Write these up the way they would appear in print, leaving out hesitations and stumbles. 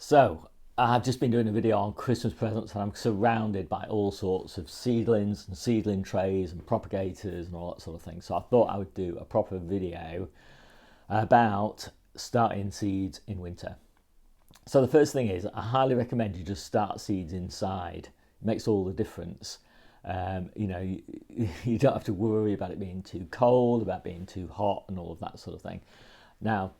So I've just been doing a video on Christmas presents, and I'm surrounded by all sorts of seedlings and seedling trays and propagators and all that sort of thing. So I thought I would do a proper video about starting seeds in winter. So the first thing is, I highly recommend you just start seeds inside. It makes all the difference. You don't have to worry about it being too cold, about being too hot and all of that sort of thing. Now,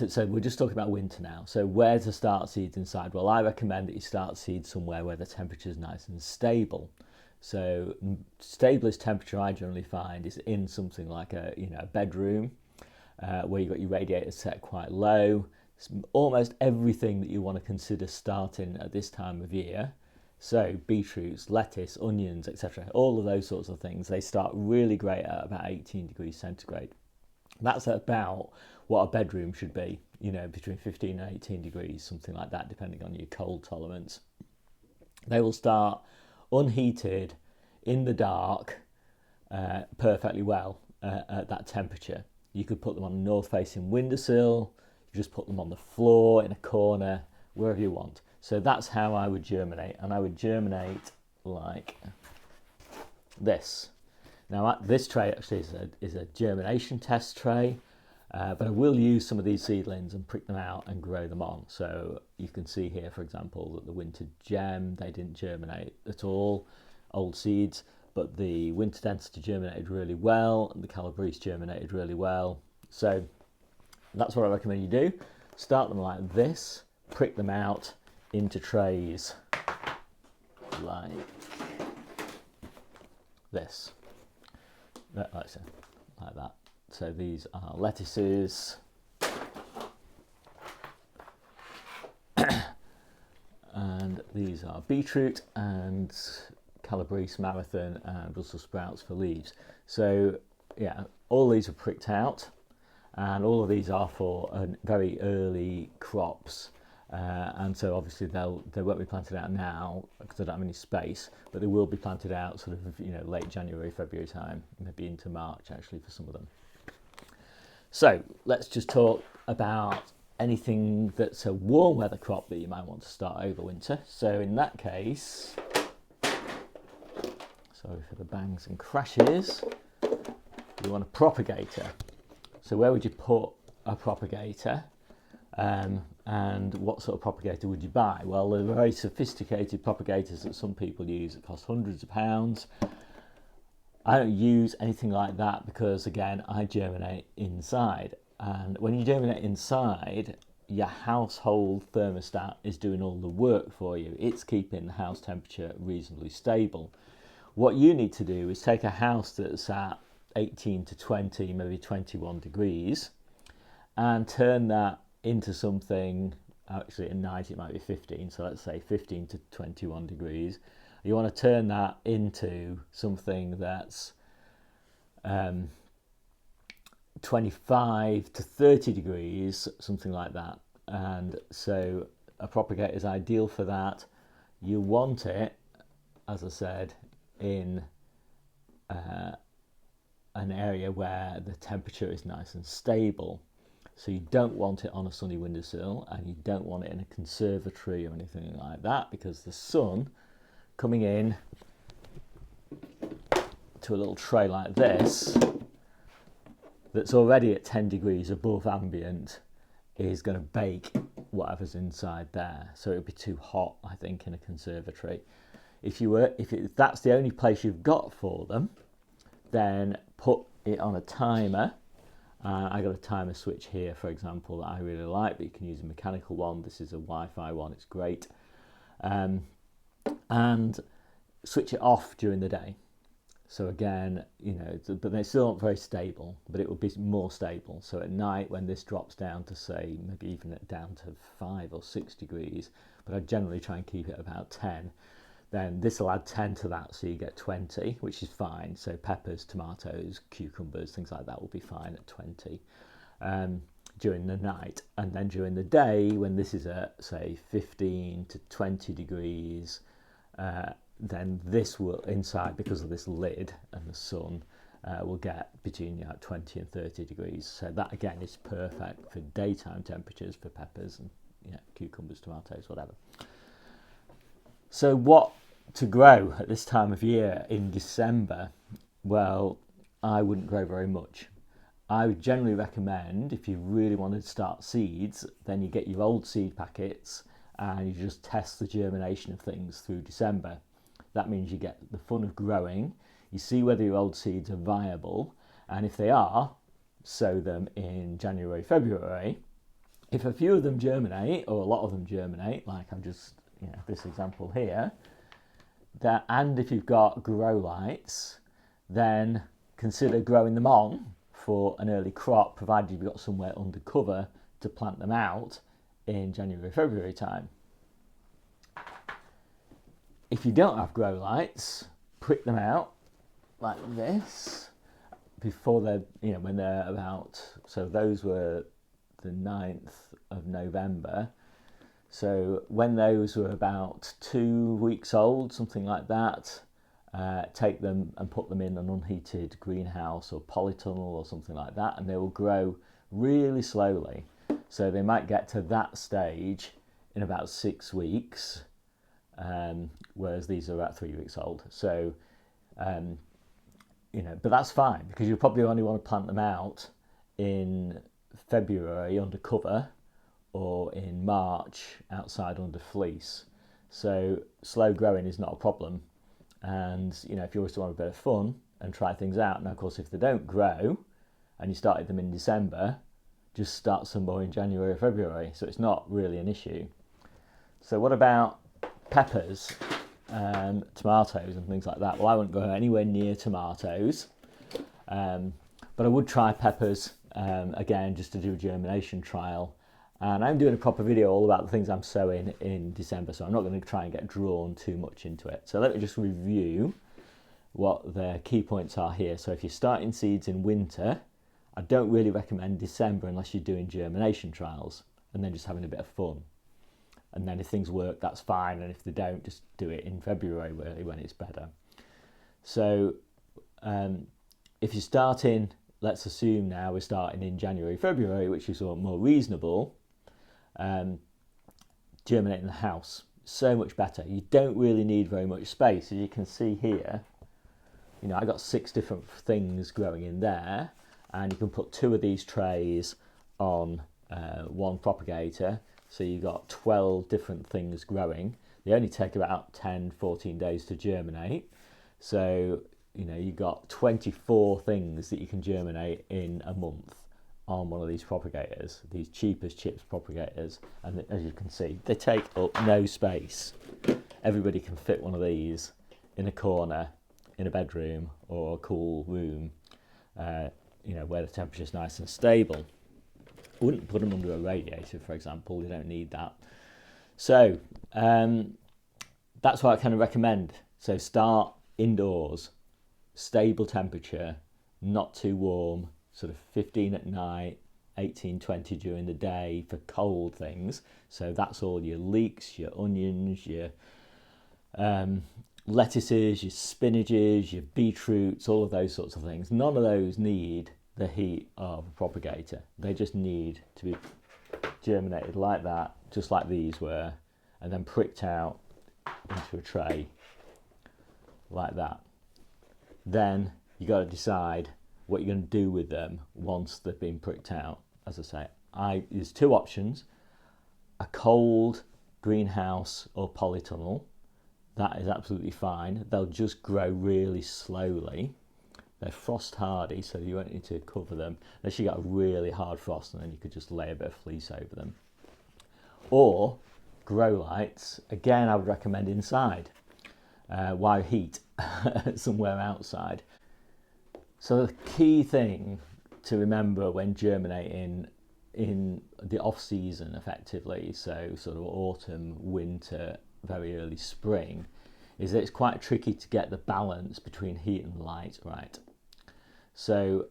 so we're just talking about winter now. So where to start seeds inside? Well, I recommend that you start seeds somewhere where the temperature is nice and stable. So stablest temperature I generally find is in something like a bedroom where you've got your radiator set quite low. It's almost everything that you want to consider starting at this time of year. So beetroots, lettuce, onions, etc. All of those sorts of things, they start really great at about 18 degrees centigrade. That's about what a bedroom should be, between 15 and 18 degrees, something like that, depending on your cold tolerance. They will start unheated in the dark perfectly well at that temperature. You could put them on a north-facing windowsill, you just put them on the floor, in a corner, wherever you want. So that's how I would germinate, and I would germinate like this. Now this tray actually is a germination test tray, but I will use some of these seedlings and prick them out and grow them on. So you can see here, for example, that the winter gem, they didn't germinate at all, old seeds, but the winter density germinated really well, and the calabrese germinated really well. So that's what I recommend you do. Start them like this, prick them out into trays like this. Like that. So these are lettuces, and these are beetroot and calabrese, marathon, and Brussels sprouts for leaves. So yeah, all these are pricked out, and all of these are for very early crops. And so obviously they won't be planted out now because I don't have any space, but they will be planted out sort of late January, February time, maybe into March actually for some of them. So let's just talk about anything that's a warm weather crop that you might want to start over winter. So in that case, sorry for the bangs and crashes, you want a propagator. So where would you put a propagator? And what sort of propagator would you buy? Well, there are very sophisticated propagators that some people use that cost hundreds of pounds. I don't use anything like that because, again, I germinate inside. And when you germinate inside, your household thermostat is doing all the work for you. It's keeping the house temperature reasonably stable. What you need to do is take a house that's at 18 to 20, maybe 21 degrees, and turn that into something, actually at night it might be 15, so let's say 15 to 21 degrees. You want to turn that into something that's 25 to 30 degrees, something like that. And so a propagator is ideal for that. You want it, as I said, in an area where the temperature is nice and stable. So you don't want it on a sunny windowsill, and you don't want it in a conservatory or anything like that, because the sun coming in to a little tray like this that's already at 10 degrees above ambient is going to bake whatever's inside there. So it would be too hot, I think, in a conservatory. If that's the only place you've got for them, then put it on a timer. I got a timer switch here, for example, that I really like, but you can use a mechanical one. This is a Wi-Fi one, it's great. And switch it off during the day. So again, but they're still not very stable, but it will be more stable. So at night, when this drops down to, say, maybe even down to 5 or 6 degrees, but I generally try and keep it about 10, then this will add 10 to that, so you get 20, which is fine. So peppers, tomatoes, cucumbers, things like that will be fine at 20 during the night. And then during the day, when this is at, say, 15 to 20 degrees, then this will, inside, because of this lid and the sun, will get between 20 and 30 degrees. So that, again, is perfect for daytime temperatures for peppers and cucumbers, tomatoes, whatever. So what to grow at this time of year in December? Well, I wouldn't grow very much. I would generally recommend, if you really want to start seeds, then you get your old seed packets and you just test the germination of things through December. That means you get the fun of growing, you see whether your old seeds are viable, and if they are, sow them in January, February. If a few of them germinate, or a lot of them germinate, like I've just, this example here, and if you've got grow lights, then consider growing them on for an early crop, provided you've got somewhere under cover to plant them out in January, February time. If you don't have grow lights, prick them out like this before they're, when they're about, so those were the 9th of November. So when those were about 2 weeks old, something like that, take them and put them in an unheated greenhouse or polytunnel or something like that, and they will grow really slowly. So they might get to that stage in about 6 weeks, whereas these are about 3 weeks old. So, but that's fine, because you probably only want to plant them out in February under cover, or in March outside under fleece. So slow growing is not a problem. And if you always want a bit of fun and try things out, now of course if they don't grow and you started them in December, just start some more in January or February, so it's not really an issue. So what about peppers, tomatoes and things like that? Well, I wouldn't go anywhere near tomatoes, but I would try peppers again, just to do a germination trial. And I'm doing a proper video all about the things I'm sowing in December, so I'm not going to try and get drawn too much into it. So let me just review what the key points are here. So if you're starting seeds in winter, I don't really recommend December unless you're doing germination trials and then just having a bit of fun. And then if things work, that's fine. And if they don't, just do it in February really, when it's better. So if you're starting, let's assume now we're starting in January, February, which is more reasonable, germinate in the house, so much better. You don't really need very much space. As you can see here, I got 6 different things growing in there, and you can put 2 of these trays on one propagator, so you've got 12 different things growing. They only take about 10-14 days to germinate, so you've got 24 things that you can germinate in a month on one of these propagators, these cheap as chips propagators. And as you can see, they take up no space. Everybody can fit one of these in a corner in a bedroom or a cool room, where the temperature's nice and stable. I wouldn't put them under a radiator, for example. You don't need that. So that's what I kind of recommend. So start indoors, stable temperature, not too warm, sort of 15 at night, 18, 20 during the day for cold things. So that's all your leeks, your onions, your lettuces, your spinaches, your beetroots, all of those sorts of things. None of those need the heat of a propagator. They just need to be germinated like that, just like these were, and then pricked out into a tray like that. Then you got to decide what you're going to do with them once they've been pricked out. As I say, there's 2 options: a cold greenhouse or polytunnel. That is absolutely fine. They'll just grow really slowly. They're frost hardy, so you won't need to cover them unless you got a really hard frost, and then you could just lay a bit of fleece over them. Or grow lights. Again, I would recommend inside. Why heat? Somewhere outside. So the key thing to remember when germinating in the off season, effectively, so sort of autumn, winter, very early spring, is that it's quite tricky to get the balance between heat and light right. So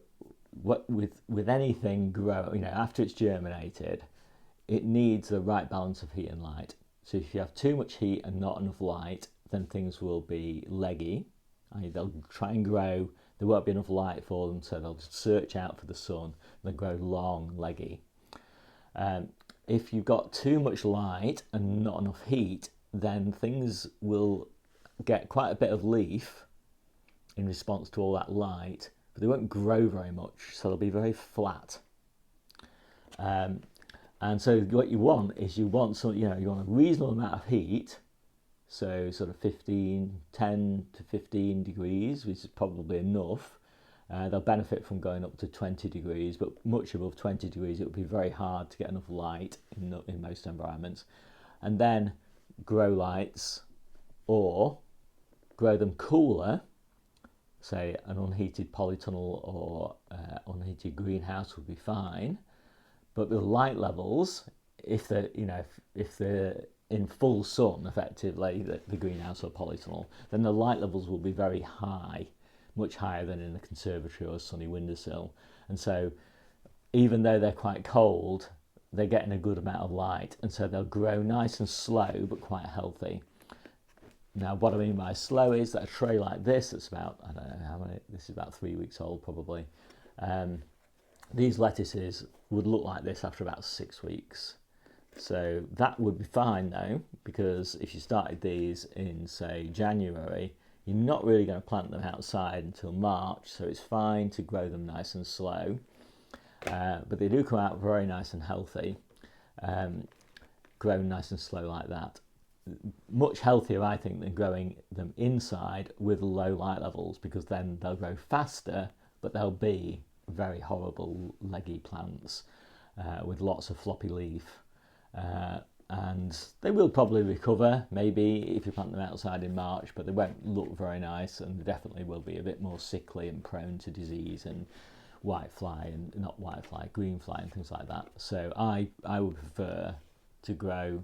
what with anything after it's germinated, it needs the right balance of heat and light. So if you have too much heat and not enough light, then things will be leggy. They'll try and grow, there won't be enough light for them, so they'll search out for the sun, they'll grow long, leggy. if you've got too much light and not enough heat, then things will get quite a bit of leaf in response to all that light, but they won't grow very much, so they'll be very flat. And so what you want is you want a reasonable amount of heat, so sort of 10 to 15 degrees, which is probably enough. They'll benefit from going up to 20 degrees, but much above 20 degrees it would be very hard to get enough light in most environments. And then grow lights, or grow them cooler, say an unheated polytunnel or unheated greenhouse would be fine. But the light levels, if they're in full sun, effectively, the greenhouse or polytunnel, then the light levels will be very high, much higher than in a conservatory or a sunny windowsill. And so even though they're quite cold, they're getting a good amount of light, and so they'll grow nice and slow but quite healthy. Now, what I mean by slow is that a tray like this, that's about, I don't know how many, this is about 3 weeks old probably. These lettuces would look like this after about 6 weeks. So that would be fine though, because if you started these in, say, January, you're not really going to plant them outside until March, so it's fine to grow them nice and slow. But they do come out very nice and healthy, grown nice and slow like that. Much healthier, I think, than growing them inside with low light levels, because then they'll grow faster, but they'll be very horrible leggy plants with lots of floppy leaf. And they will probably recover, maybe, if you plant them outside in March, but they won't look very nice, and they definitely will be a bit more sickly and prone to disease and green fly and things like that. So I would prefer to grow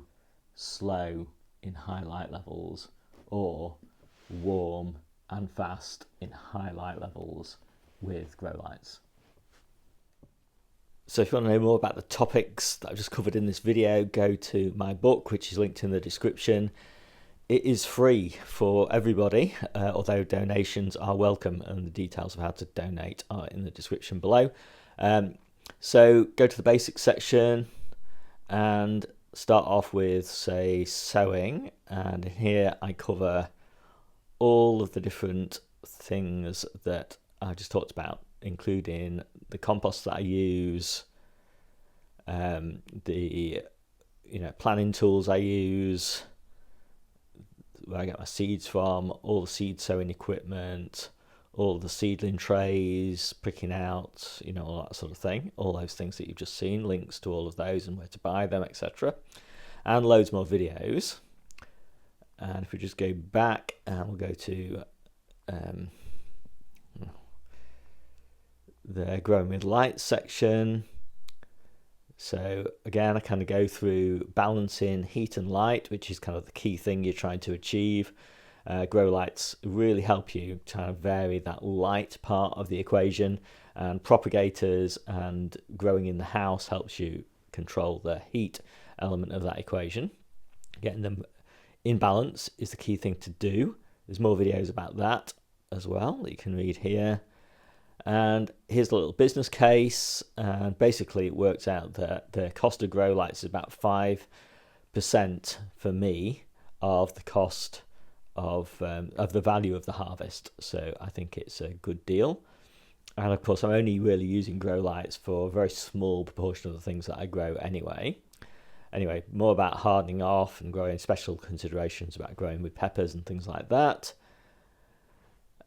slow in high light levels, or warm and fast in high light levels with grow lights. So if you want to know more about the topics that I've just covered in this video, go to my book, which is linked in the description. It is free for everybody, although donations are welcome, and the details of how to donate are in the description below. So go to the basics section and start off with, say, sowing, and here I cover all of the different things that I just talked about, including the compost that I use, the planning tools I use, where I get my seeds from, all the seed sowing equipment, all the seedling trays, pricking out, all that sort of thing, all those things that you've just seen, links to all of those and where to buy them, etc. And loads more videos. And if we just go back and we'll go to the growing with light section. So again, I kind of go through balancing heat and light, which is kind of the key thing you're trying to achieve. Grow lights really help you kind of vary that light part of the equation, and propagators and growing in the house helps you control the heat element of that equation. Getting them in balance is the key thing to do. There's more videos about that as well that you can read here. And here's a little business case, and basically it works out that the cost of grow lights is about 5% for me of the cost of the value of the harvest. So I think it's a good deal. And of course I'm only really using grow lights for a very small proportion of the things that I grow anyway. Anyway, more about hardening off and growing, special considerations about growing with peppers and things like that.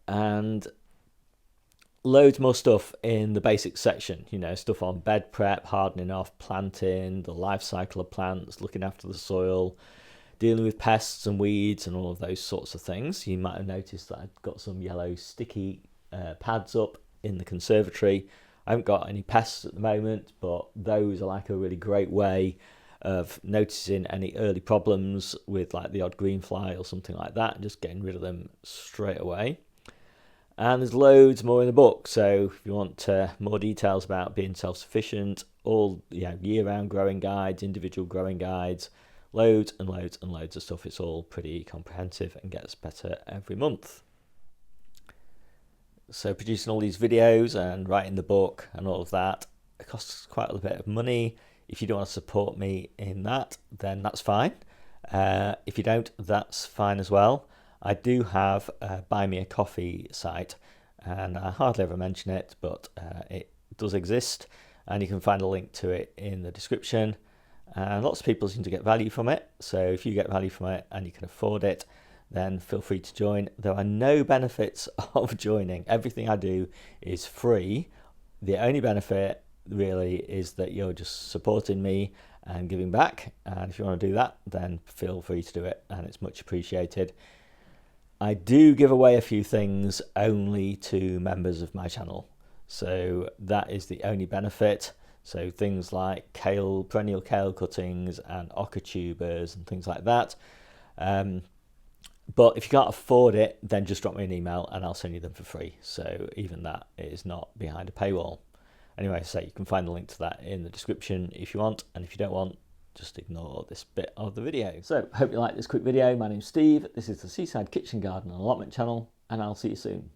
And loads more stuff in the basics section, stuff on bed prep, hardening off, planting, the life cycle of plants, looking after the soil, dealing with pests and weeds and all of those sorts of things. You might have noticed that I've got some yellow sticky pads up in the conservatory. I haven't got any pests at the moment, but those are like a really great way of noticing any early problems with like the odd green fly or something like that, and just getting rid of them straight away. And there's loads more in the book, so if you want more details about being self-sufficient, all year-round growing guides, individual growing guides, loads and loads and loads of stuff. It's all pretty comprehensive and gets better every month. So producing all these videos and writing the book and all of that, it costs quite a bit of money. If you don't want to support me in that, then that's fine. If you don't, that's fine as well. I do have a Buy Me a Coffee site, and I hardly ever mention it, but it does exist, and you can find a link to it in the description. And lots of people seem to get value from it, so if you get value from it and you can afford it, then feel free to join. There are no benefits of joining. Everything I do is free. The only benefit really is that you're just supporting me and giving back, and if you want to do that, then feel free to do it, and it's much appreciated. I do give away a few things only to members of my channel, so that is the only benefit. So things like kale, perennial kale cuttings and oca tubers and things like that. But if you can't afford it, then just drop me an email and I'll send you them for free. So even that is not behind a paywall. Anyway, so you can find the link to that in the description if you want, and if you don't want, just ignore this bit of the video. So hope you like this quick video. My name's Steve. This is the Seaside Kitchen Garden and Allotment channel, and I'll see you soon.